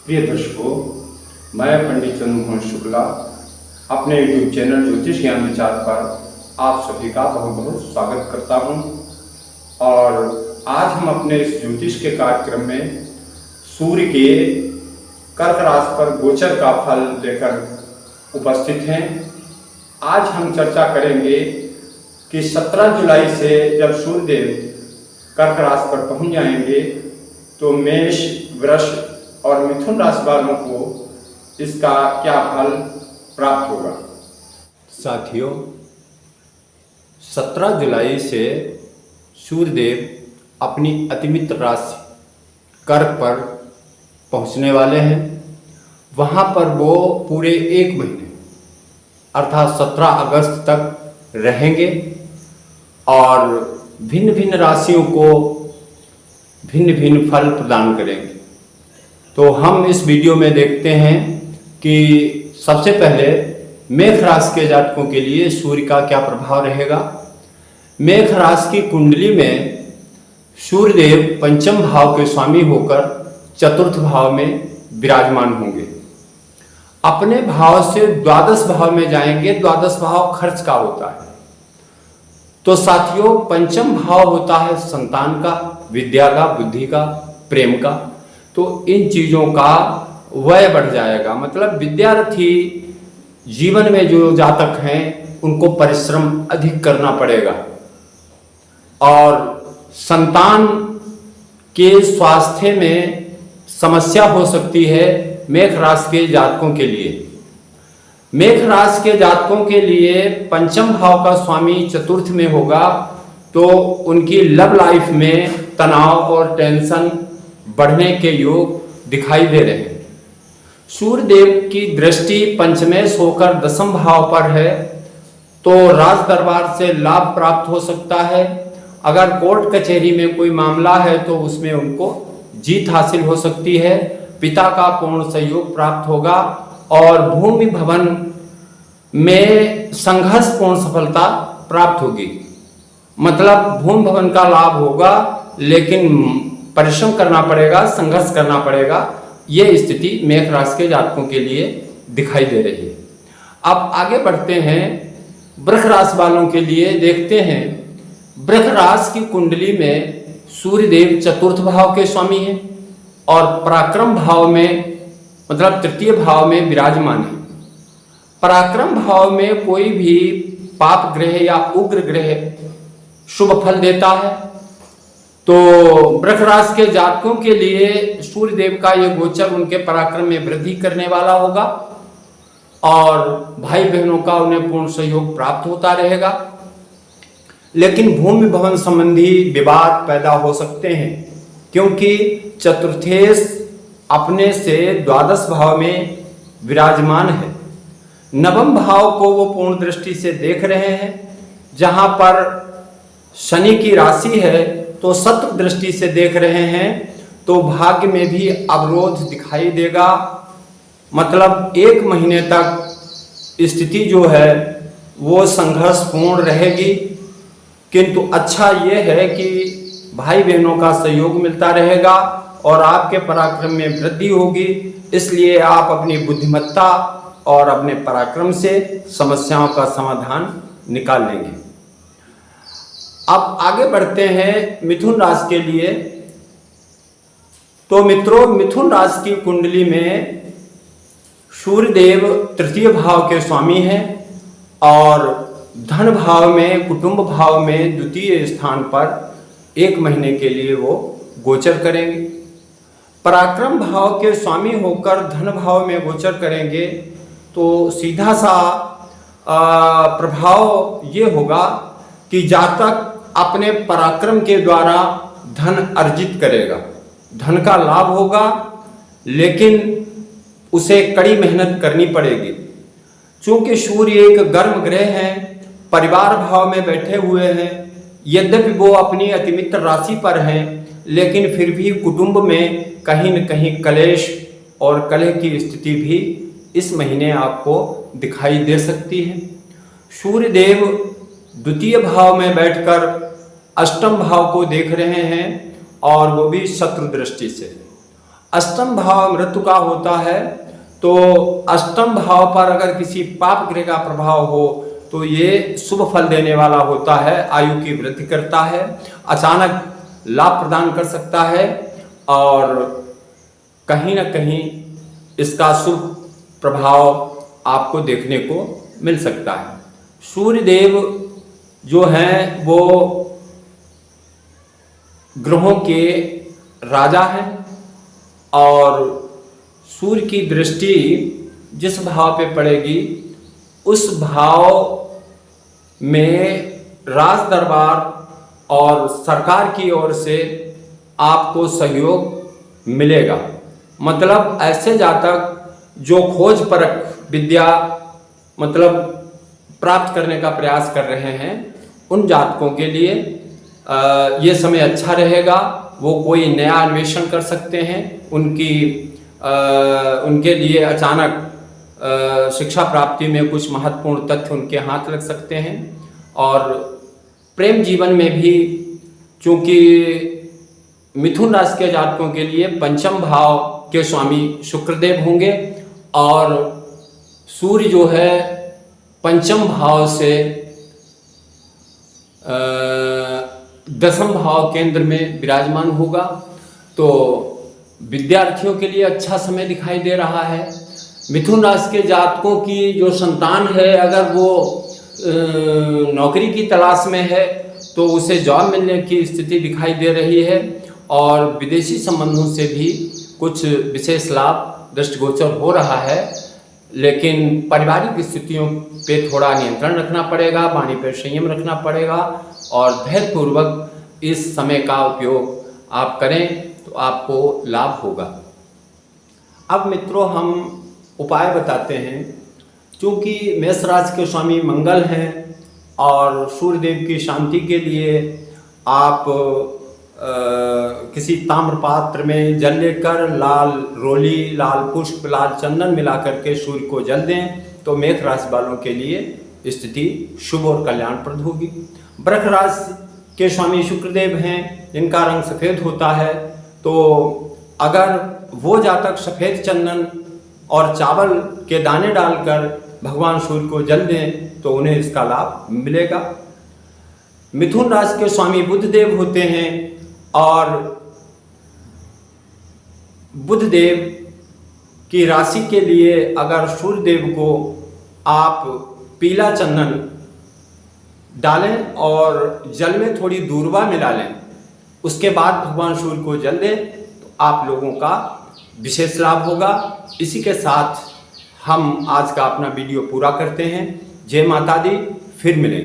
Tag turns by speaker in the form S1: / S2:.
S1: प्रिय दर्शकों, मैं पंडित चंद्रमोहन शुक्ला अपने यूट्यूब चैनल ज्योतिष ज्ञान विचार पर आप सभी का बहुत बहुत स्वागत करता हूं। और आज हम अपने इस ज्योतिष के कार्यक्रम में सूर्य के कर्क राशि पर गोचर का फल लेकर उपस्थित हैं। आज हम चर्चा करेंगे कि 17 जुलाई से जब सूर्यदेव कर्क राशि पर पहुंच जाएंगे तो मेष, वृष और मिथुन राशि वालों को इसका क्या फल प्राप्त होगा। साथियों, 17 जुलाई से सूर्यदेव अपनी अतिमित्र राशि कर्क पर पहुंचने वाले हैं। वहां पर वो पूरे एक महीने अर्थात 17 अगस्त तक रहेंगे और भिन्न भिन्न राशियों को भिन्न भिन्न फल प्रदान करेंगे। तो हम इस वीडियो में देखते हैं कि सबसे पहले मेष राशि के जातकों के लिए सूर्य का क्या प्रभाव रहेगा। मेष राशि की कुंडली में सूर्यदेव पंचम भाव के स्वामी होकर चतुर्थ भाव में विराजमान होंगे। अपने भाव से द्वादश भाव में जाएंगे। द्वादश भाव खर्च का होता है। तो साथियों, पंचम भाव होता है संतान का, विद्या का, बुद्धि का, प्रेम का। तो इन चीजों का व्यय बढ़ जाएगा। मतलब विद्यार्थी जीवन में जो जातक हैं उनको परिश्रम अधिक करना पड़ेगा। और संतान के स्वास्थ्य में समस्या हो सकती है मेष राशि के जातकों के लिए। मेष राशि के जातकों के लिए पंचम भाव का स्वामी चतुर्थ में होगा तो उनकी लव लाइफ में तनाव और टेंशन बढ़ने के योग दिखाई दे रहे हैं। सूर्यदेव की दृष्टि पंचमेश होकर दसम भाव पर है तो राज दरबार से लाभ प्राप्त हो सकता है। अगर कोर्ट कचहरी में कोई मामला है तो उसमें उनको जीत हासिल हो सकती है। पिता का पूर्ण सहयोग प्राप्त होगा और भूमि भवन में संघर्षपूर्ण सफलता प्राप्त होगी। मतलब भूमि भवन का लाभ होगा लेकिन परिश्रम करना पड़ेगा, संघर्ष करना पड़ेगा। ये स्थिति मेष राशि के जातकों के लिए दिखाई दे रही है। अब आगे बढ़ते हैं वृष राशि वालों के लिए। देखते हैं वृष राशि की कुंडली में सूर्यदेव चतुर्थ भाव के स्वामी हैं और पराक्रम भाव में मतलब तृतीय भाव में विराजमान है। पराक्रम भाव में कोई भी पाप ग्रह या उग्र ग्रह शुभ फल देता है। तो वृष राशि के जातकों के लिए सूर्यदेव का यह गोचर उनके पराक्रम में वृद्धि करने वाला होगा और भाई बहनों का उन्हें पूर्ण सहयोग प्राप्त होता रहेगा। लेकिन भूमि भवन संबंधी विवाद पैदा हो सकते हैं क्योंकि चतुर्थेश अपने से द्वादश भाव में विराजमान है। नवम भाव को वो पूर्ण दृष्टि से देख रहे हैं। जहां पर शनि की राशि है तो शत्रु दृष्टि से देख रहे हैं तो भाग्य में भी अवरोध दिखाई देगा। मतलब एक महीने तक स्थिति जो है वो संघर्षपूर्ण रहेगी। किंतु अच्छा ये है कि भाई बहनों का सहयोग मिलता रहेगा और आपके पराक्रम में वृद्धि होगी। इसलिए आप अपनी बुद्धिमत्ता और अपने पराक्रम से समस्याओं का समाधान निकाल लेंगे। अब आगे बढ़ते हैं मिथुन राशि के लिए। तो मित्रों, मिथुन राशि की कुंडली में सूर्यदेव तृतीय भाव के स्वामी हैं और धन भाव में, कुटुंब भाव में द्वितीय स्थान पर एक महीने के लिए वो गोचर करेंगे। पराक्रम भाव के स्वामी होकर धन भाव में गोचर करेंगे तो सीधा सा प्रभाव ये होगा कि जातक अपने पराक्रम के द्वारा धन अर्जित करेगा। धन का लाभ होगा लेकिन उसे कड़ी मेहनत करनी पड़ेगी। चूंकि सूर्य एक गर्म ग्रह है, परिवार भाव में बैठे हुए हैं। यद्यपि वो अपनी अतिमित्र राशि पर हैं लेकिन फिर भी कुटुंब में कहीं न कहीं कलेश और कलह की स्थिति भी इस महीने आपको दिखाई दे सकती है। सूर्यदेव द्वितीय भाव में बैठकर अष्टम भाव को देख रहे हैं और वो भी शत्रु दृष्टि से। अष्टम भाव मृत्यु का होता है, तो अष्टम भाव पर अगर किसी पाप ग्रह का प्रभाव हो तो ये शुभ फल देने वाला होता है, आयु की वृद्धि करता है, अचानक लाभ प्रदान कर सकता है और कहीं ना कहीं इसका शुभ प्रभाव आपको देखने को मिल सकता है। सूर्य देव जो हैं वो ग्रहों के राजा हैं और सूर्य की दृष्टि जिस भाव पे पड़ेगी उस भाव में राज दरबार और सरकार की ओर से आपको सहयोग मिलेगा। मतलब ऐसे जातक जो खोज परख विद्या मतलब प्राप्त करने का प्रयास कर रहे हैं, उन जातकों के लिए ये समय अच्छा रहेगा। वो कोई नया अन्वेषण कर सकते हैं, उनके लिए अचानक शिक्षा प्राप्ति में कुछ महत्वपूर्ण तथ्य उनके हाथ लग सकते हैं। और प्रेम जीवन में भी चूंकि मिथुन राशि के जातकों के लिए पंचम भाव के स्वामी शुक्रदेव होंगे और सूर्य जो है पंचम भाव से दसम भाव केंद्र में विराजमान होगा, तो विद्यार्थियों के लिए अच्छा समय दिखाई दे रहा है। मिथुन राशि के जातकों की जो संतान है, अगर वो नौकरी की तलाश में है तो उसे जॉब मिलने की स्थिति दिखाई दे रही है और विदेशी संबंधों से भी कुछ विशेष लाभ दृष्टिगोचर हो रहा है। लेकिन पारिवारिक स्थितियों पे थोड़ा नियंत्रण रखना पड़ेगा, वाणी पर संयम रखना पड़ेगा और धैर्यपूर्वक इस समय का उपयोग आप करें तो आपको लाभ होगा। अब मित्रों हम उपाय बताते हैं। चूँकि मेष राशि के स्वामी मंगल हैं और सूर्यदेव की शांति के लिए आप किसी ताम्र पात्र में जल लेकर लाल रोली, लाल पुष्प, लाल चंदन मिलाकर के सूर्य को जल दें तो मेष राशि वालों के लिए स्थिति शुभ और कल्याणप्रद होगी। वृष राशि के स्वामी शुक्रदेव हैं, जिनका रंग सफ़ेद होता है, तो अगर वो जातक सफ़ेद चंदन और चावल के दाने डालकर भगवान सूर्य को जल दें तो उन्हें इसका लाभ मिलेगा। मिथुन राशि के स्वामी बुधदेव होते हैं और बुधदेव की राशि के लिए अगर सूर्यदेव को आप पीला चंदन डालें और जल में थोड़ी दूर्वा मिला लें, उसके बाद भगवान सूर्य को जल दें तो आप लोगों का विशेष लाभ होगा। इसी के साथ हम आज का अपना वीडियो पूरा करते हैं। जय माता दी, फिर मिलेंगे।